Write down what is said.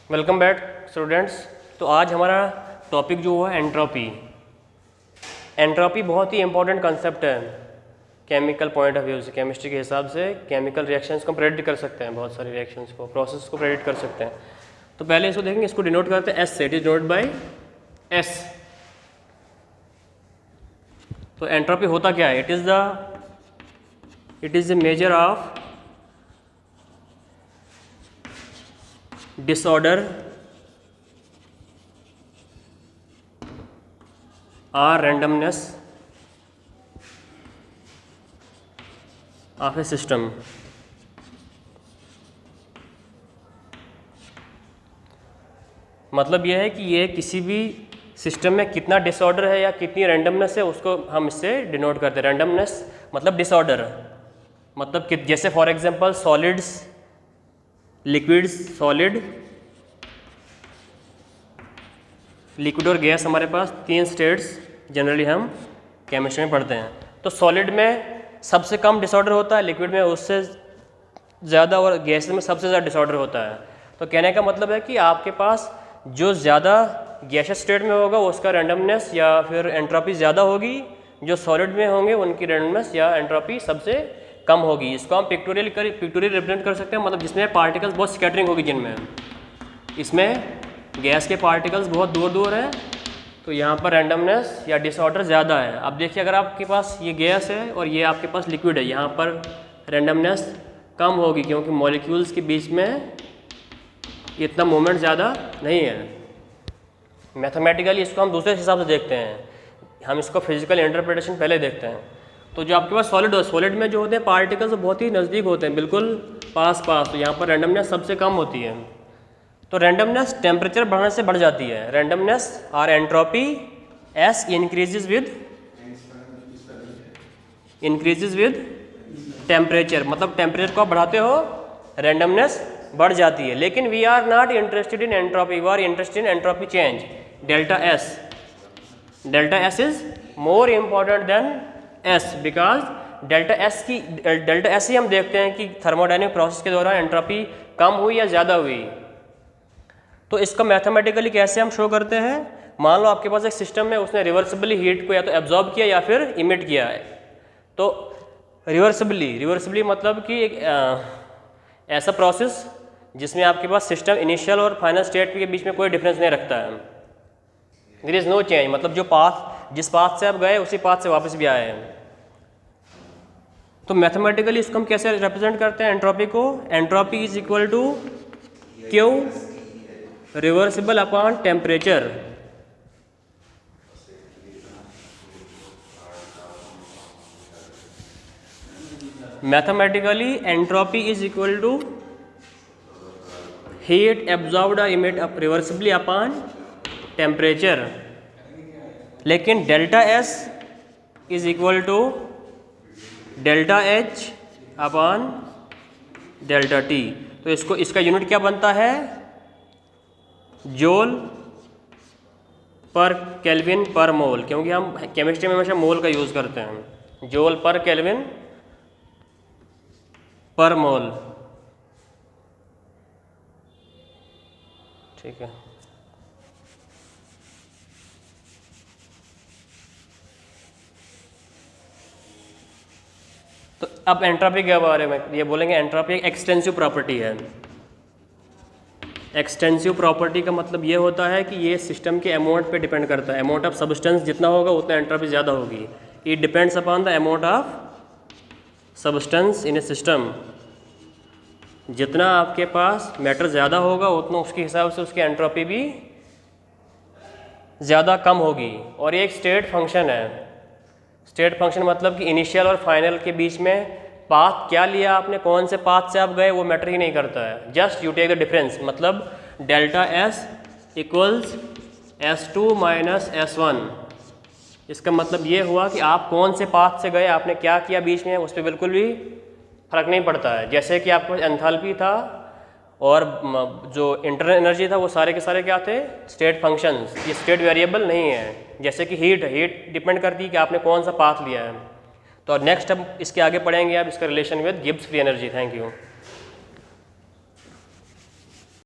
Welcome back students. तो आज हमारा टॉपिक जो हुआ एंट्रोपी। एंट्रोपी बहुत ही इंपॉर्टेंट कंसेप्ट है केमिकल पॉइंट ऑफ व्यू से। केमिस्ट्री के हिसाब से केमिकल रिएक्शंस को प्रेडिक्ट कर सकते हैं, बहुत सारी रिएक्शंस को, प्रोसेस को प्रेडिक्ट कर सकते हैं। तो पहले इसको देखेंगे, इसको डिनोट करते हैं एस से। It is denote by S. तो एंट्रोपी होता क्या है? It is the measure of disorder or randomness of a system। मतलब यह है कि ये किसी भी सिस्टम में कितना डिसऑर्डर है या कितनी रैंडमनेस है, उसको हम इससे डिनोट करते हैं। रैंडमनेस मतलब डिसऑर्डर, मतलब कि जैसे for example solids, liquids, solid, liquid और गैस। हमारे पास 3 स्टेट्स जनरली हम केमिस्ट्री में पढ़ते हैं। तो सॉलिड में सबसे कम डिसऑर्डर होता है, लिक्विड में उससे ज़्यादा और गैस में सबसे ज़्यादा डिसऑर्डर होता है। तो कहने का मतलब है कि आपके पास जो ज़्यादा गैसियस स्टेट में होगा उसका रैंडमनेस या फिर एंट्रोपी ज़्यादा होगी, जो सॉलिड में होंगे उनकी रैंडमनेस या एंट्रोपी सबसे कम होगी। इसको हम पिक्टोरियल रिप्रेजेंट कर सकते हैं, मतलब जिसमें पार्टिकल्स बहुत स्कैटरिंग होगी, जिनमें इसमें गैस के पार्टिकल्स बहुत दूर दूर हैं, तो यहाँ पर रैंडमनेस या डिसऑर्डर ज़्यादा है। अब देखिए, अगर आपके पास ये गैस है और ये आपके पास लिक्विड है, यहाँ पर रैंडमनेस कम होगी क्योंकि मॉलिक्यूल्स के बीच में इतना मूवमेंट ज़्यादा नहीं है। मैथमेटिकली इसको हम दूसरे हिसाब से देखते हैं, हम इसको फिजिकल इंटरप्रिटेशन पहले देखते हैं। तो जो आपके पास सॉलिड में जो होते हैं पार्टिकल्स बहुत ही नज़दीक होते हैं, बिल्कुल पास, तो यहाँ पर रैंडमनेस सबसे कम होती है। तो रैंडमनेस टेम्परेचर बढ़ने से बढ़ जाती है। रैंडमनेस और entropy S increases with temperature, मतलब टेम्परेचर को आप बढ़ाते हो रैंडमनेस बढ़ जाती है। लेकिन we are not interested in entropy, we are interested in entropy change, delta S. Delta S is more important than S, because delta S ही हम देखते हैं कि थर्मोडायनेमिक प्रोसेस के दौरान एंट्रोपी कम हुई या ज़्यादा हुई। तो इसको मैथमेटिकली कैसे हम शो करते हैं? मान लो आपके पास एक सिस्टम है, उसने रिवर्सिबली हीट को या तो एब्जॉर्ब किया या फिर इमिट किया है। तो रिवर्सिबली मतलब कि एक ऐसा प्रोसेस जिसमें आपके पास सिस्टम इनिशियल और फाइनल स्टेट के बीच में कोई डिफरेंस नहीं रखता है। देयर इज़ नो चेंज, मतलब जो जिस पाथ से आप गए उसी पाथ से वापस भी आए हैं। तो मैथमेटिकली इसको हम कैसे रिप्रेजेंट करते हैं एंट्रोपी को? Entropy is equal to Q reversible upon temperature. Mathematically entropy is equal to heat absorbed और इमिट रिवर्सिबली अपॉन टेम्परेचर। लेकिन delta S is equal to delta H upon delta T. तो इसका unit क्या बनता है? Joule पर kelvin पर मोल, क्योंकि हम केमिस्ट्री में हमेशा मोल का यूज़ करते हैं। जूल पर केल्विन पर मोल, ठीक है। तो अब एंट्रोपी के बारे में ये बोलेंगे, एंट्रोपी एक एक्सटेंसिव प्रॉपर्टी है। एक्सटेंसिव प्रॉपर्टी का मतलब ये होता है कि ये सिस्टम के अमाउंट पे डिपेंड करता है। अमाउंट ऑफ सब्सटेंस जितना होगा उतना एंट्रोपी ज़्यादा होगी। It depends upon the amount of substance in A system. जितना आपके पास मैटर ज़्यादा होगा उतना उसके हिसाब से उसकी एंट्रोपी भी ज़्यादा कम होगी। और ये एक स्टेट फंक्शन है। स्टेट फंक्शन मतलब कि इनिशियल और फाइनल के बीच में पाथ क्या लिया आपने, कौन से पाथ से आप गए, वो मैटर ही नहीं करता है। Just you take the difference, मतलब delta S equals S2 minus S1। इसका मतलब ये हुआ कि आप कौन से पाथ से गए, आपने क्या किया बीच में, उस पर बिल्कुल भी फ़र्क नहीं पड़ता है। जैसे कि आपको एंथैल्पी था और जो इंटरनल एनर्जी था, वो सारे के सारे क्या थे? State functions. ये स्टेट वेरिएबल नहीं है। जैसे कि हीट डिपेंड करती है कि आपने कौन सा पाथ लिया है। तो नेक्स्ट अब इसके आगे पढ़ेंगे आप इसका relation with Gibbs free energy. Thank you.